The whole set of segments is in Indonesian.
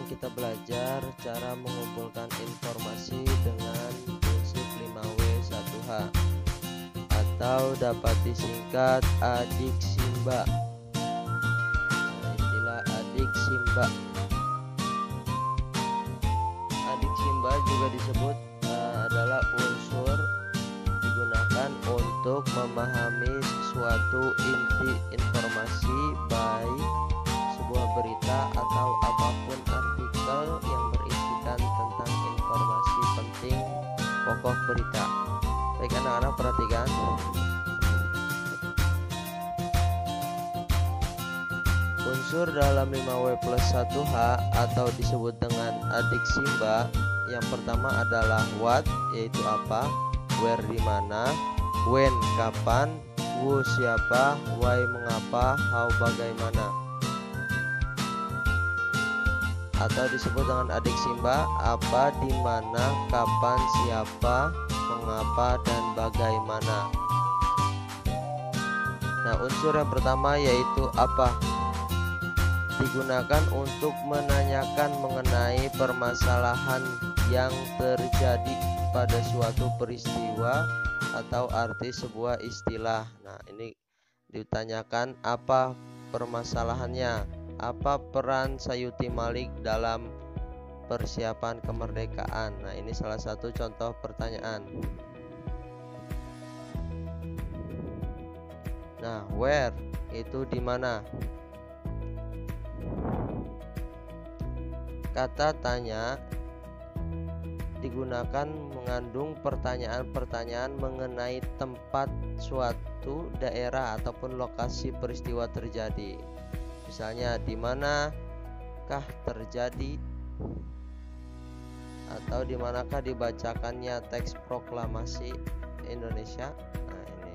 kita belajar cara mengumpulkan informasi dengan prinsip 5W1H atau dapat disingkat adiksimba. Istilah adiksimba. Adiksimba juga disebut adalah unsur digunakan untuk memahami suatu inti informasi, baik sebuah berita atau apapun artikel yang berisikan tentang informasi penting pokok berita. Baik anak-anak, perhatikan. Unsur dalam 5W+1H atau disebut dengan adiksimba, yang pertama adalah what, yaitu apa, where, di mana, when, kapan, who, siapa, why, mengapa, how, bagaimana. Atau disebut dengan adiksimba, apa, di mana, kapan, siapa, mengapa, dan bagaimana. Nah, unsur yang pertama yaitu apa, digunakan untuk menanyakan mengenai permasalahan yang terjadi pada suatu peristiwa atau arti sebuah istilah. Nah, ini ditanyakan apa permasalahannya, apa peran Sayuti Malik dalam persiapan kemerdekaan. Nah, ini salah satu contoh pertanyaan. Nah, where itu di mana. Kata tanya digunakan mengandung pertanyaan-pertanyaan mengenai tempat suatu daerah ataupun lokasi peristiwa terjadi. Misalnya, di manakah terjadi, atau di manakah dibacakannya teks proklamasi Indonesia. Nah, ini.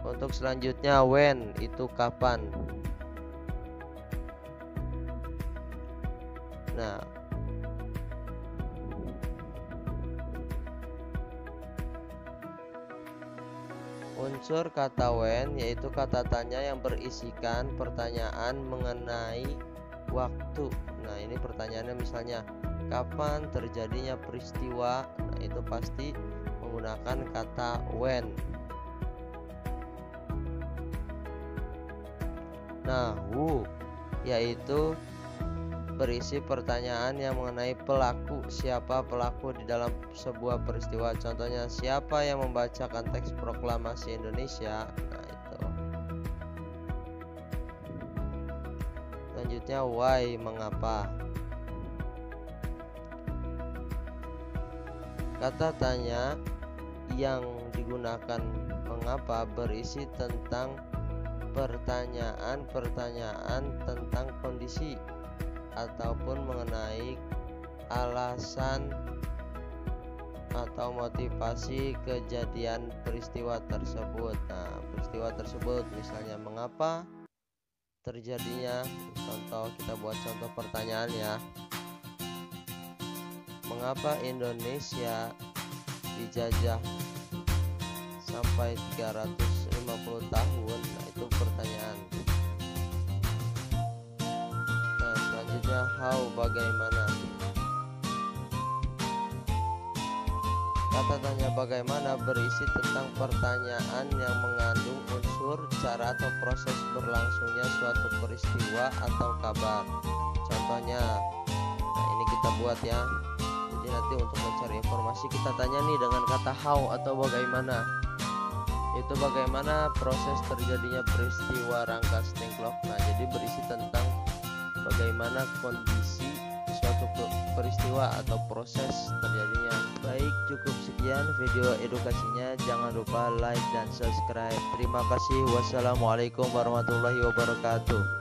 Untuk selanjutnya, when itu kapan. Nah, unsur kata when yaitu kata tanya yang berisikan pertanyaan mengenai waktu. Nah, ini pertanyaannya misalnya, kapan terjadinya peristiwa. Nah, itu pasti menggunakan kata when. Nah, who yaitu berisi pertanyaan yang mengenai pelaku, siapa pelaku di dalam sebuah peristiwa. Contohnya, siapa yang membacakan teks proklamasi Indonesia. Nah, itu. Selanjutnya, why, mengapa. Kata tanya yang digunakan mengapa berisi tentang pertanyaan-pertanyaan tentang kondisi ataupun mengenai alasan atau motivasi kejadian peristiwa tersebut. Nah, peristiwa tersebut misalnya mengapa terjadinya. Contoh, kita buat contoh pertanyaan ya. Mengapa Indonesia dijajah sampai 350 tahun? Nah, itu pertanyaan. How, bagaimana. Kata tanya bagaimana berisi tentang pertanyaan yang mengandung unsur cara atau proses berlangsungnya suatu peristiwa atau kabar. Contohnya, nah ini kita buat ya. Jadi nanti untuk mencari informasi kita tanya nih dengan kata how atau bagaimana. Itu bagaimana proses terjadinya peristiwa Rangkas Dengklok. Nah, jadi berisi tentang bagaimana kondisi suatu peristiwa atau proses terjadinya. Baik, cukup sekian video edukasinya. Jangan lupa like dan subscribe. Terima kasih. Wassalamualaikum warahmatullahi wabarakatuh.